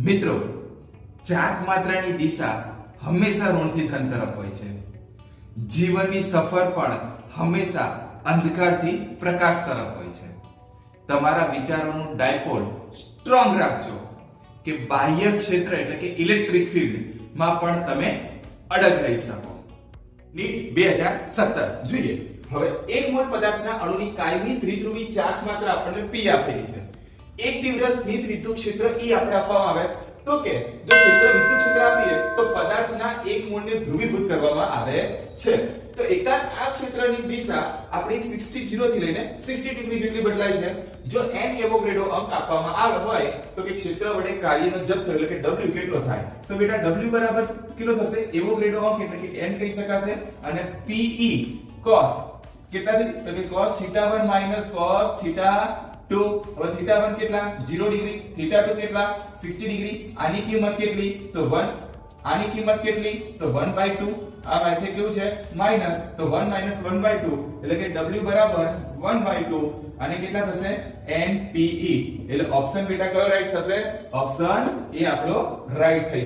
મિત્રો, ચાક માત્રાની દિશા હંમેશા ઋણથી ધન તરફ હોય છે. જીવનની સફર પણ હંમેશા અંધકારથી પ્રકાશ તરફ હોય છે. તમારા વિચારોનું ડાયપોલ સ્ટ્રોંગ રાખજો કે બાહ્ય ક્ષેત્ર એટલે કે ઇલેક્ટ્રિક ફિલ્ડ માં પણ તમે અડગ રહી શકો. નીટ 2017 જોઈએ. હવે એક મોલ પદાર્થના અણુની કાયમી દ્વિધ્રુવી ચાક માત્રા આપણને p આપેલી છે. એક તીવ્ર સ્થિત વિદ્યુત ક્ષેત્ર E આપણે આપવામાં આવે તો કે જો ક્ષેત્ર વિદ્યુત ક્ષેત્ર આપીએ તો પદાર્થના એક મોલને ધ્રુવીભૂત કરવામાં આવે છે. તો એકાંત આ ક્ષેત્રની દિશા આપણી 60 0 થી લઈને 60 ડિગ્રી જેટલી બદલાય છે. જો n એવોગાડ્રો અંક આપવામાં આવે હોય તો કે ક્ષેત્ર વડે કાર્યનો જથ્થો એટલે કે w કેટલો થાય તો બેટા w બરાબર કેટલો થશે એવોગાડ્રો અંક એટલે કે n કહી શકાશે અને pe cos કેટલાથી તો કે cos θ1 cos θ2 હવે θ1 કેટલા 0 ડિગ્રી θ2 કેટલા 60 ડિગ્રી આની કિંમત કેટલી તો 1 આની કિંમત કેટલી તો 1/2 આ વાંચે કેવું છે માઈનસ તો 1 - 1/2 એટલે કે w બરાબર 1/2 અને કેટલા થશે npe એટલે ઓપ્શન બેટા કયો રાઈટ થશે ઓપ્શન એ આપણો રાઈટ થઈ